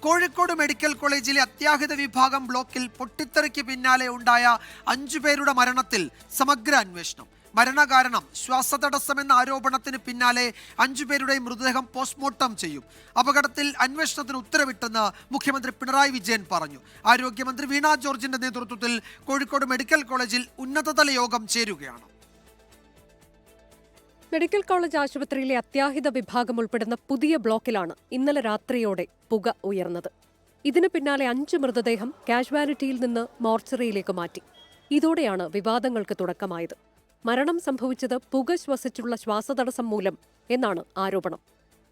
Kozhikode medical കോളേജിലെ അത്യാഹിത വിഭാഗം ബ്ലോക്കിൽ പൊട്ടിത്തെറിക്ക് പിന്നാലെ ഉണ്ടായ 5 പേരുടെ മരണത്തിൽ സമഗ്ര അന്വേഷണം. മരണകാരണം ശ്വാസതടസ്സമെന്ന ആരോപണത്തിന് പിന്നാലെ 5 പേരുടെയും മൃതദേഹം പോസ്റ്റ്മോർട്ടം ചെയ്യും. അപകടത്തിൽ അന്വേഷണത്തിന് ഉത്തരവിട്ടെന്ന് മുഖ്യമന്ത്രി പിണറായി വിജയൻ പറഞ്ഞു. ആരോഗ്യമന്ത്രി വീണ ജോർജിന്റെ നേതൃത്വത്തിൽ കോഴിക്കോട് മെഡിക്കൽ കോളേജിൽ ഉന്നതതല യോഗം ചേരുകയാണ്. മെഡിക്കൽ കോളേജ് ആശുപത്രിയിലെ അത്യാഹിത വിഭാഗം ഉൾപ്പെടുന്ന പുതിയ ബ്ലോക്കിലാണ് ഇന്നലെ രാത്രിയോടെ പുക ഉയർന്നത്. ഇതിനു പിന്നാലെ 5 മൃതദേഹം കാഷ്വാലിറ്റിയിൽ നിന്ന് മോർച്ചറിയിലേക്ക് മാറ്റി. ഇതോടെയാണ് വിവാദങ്ങൾക്ക് തുടക്കമായത്. മരണം സംഭവിച്ചത് പുക ശ്വസിച്ചുള്ള ശ്വാസതടസ്സം മൂലം എന്നാണ് ആരോപണം.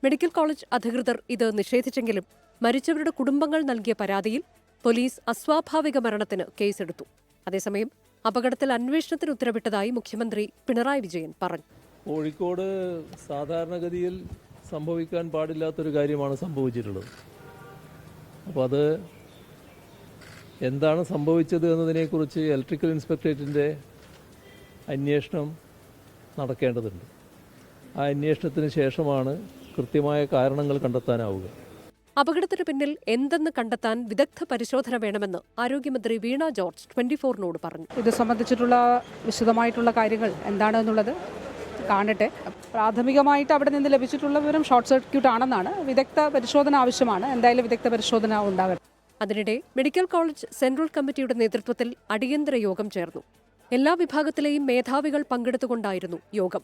മെഡിക്കൽ കോളേജ് അധികൃതർ ഇത് നിഷേധിച്ചെങ്കിലും മരിച്ചവരുടെ കുടുംബങ്ങൾ നൽകിയ പരാതിയിൽ പോലീസ് അസ്വാഭാവിക മരണത്തിന് കേസെടുത്തു. അതേസമയം അപകടത്തിൽ അന്വേഷണത്തിന് ഉത്തരവിട്ടതായി മുഖ്യമന്ത്രി പിണറായി വിജയൻ പറഞ്ഞു. കോഴിക്കോട് സാധാരണഗതിയിൽ സംഭവിക്കാൻ പാടില്ലാത്തൊരു കാര്യമാണ് സംഭവിച്ചിട്ടുള്ളത്. അപ്പോൾ അത് എന്താണ് സംഭവിച്ചത് എന്നതിനെക്കുറിച്ച് ഇലക്ട്രിക്കൽ ഇൻസ്പെക്ടറേറ്റിൻ്റെ അന്വേഷണം നടക്കേണ്ടതുണ്ട്. ആ അന്വേഷണത്തിന് ശേഷമാണ് കൃത്യമായ കാരണങ്ങൾ കണ്ടെത്താനാവുക. അപകടത്തിന് പിന്നിൽ എന്തെന്ന് കണ്ടെത്താൻ വിദഗ്ധ പരിശോധന വേണമെന്ന് ആരോഗ്യമന്ത്രി വീണ ജോർജ് 24-നോട് പറഞ്ഞു. ഇത് സംബന്ധിച്ചിട്ടുള്ള വിശദമായിട്ടുള്ള കാര്യങ്ങൾ എന്താണെന്നുള്ളത് കാണട്ടെ. പ്രാഥമികമായിട്ട് അവിടെ നിന്ന് ലഭിച്ചിട്ടുള്ള വിവരം ഷോർട്ട് സർക്യൂട്ട് ആണെന്നാണ്. വിദഗ്ധ പരിശോധന ആവശ്യമാണ്. എന്തായാലും വിദഗ്ധ പരിശോധന ഉണ്ടാകട്ടെ. അതിനിടെ മെഡിക്കൽ കോളേജ് സെൻട്രൽ കമ്മിറ്റിയുടെ നേതൃത്വത്തിൽ അടിയന്തര യോഗം ചേർന്നു. എല്ലാ വിഭാഗത്തിലെയും മേധാവികൾ പങ്കെടുത്തുകൊണ്ടായിരുന്നു യോഗം.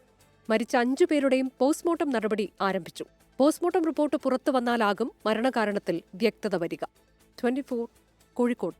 മരിച്ച 5 പേരുടെയും പോസ്റ്റ്മോർട്ടം നടപടി ആരംഭിച്ചു. പോസ്റ്റ്മോർട്ടം റിപ്പോർട്ട് പുറത്തുവന്നാലാകും മരണകാരണത്തിൽ വ്യക്തത വരിക. 24 കോഴിക്കോട്.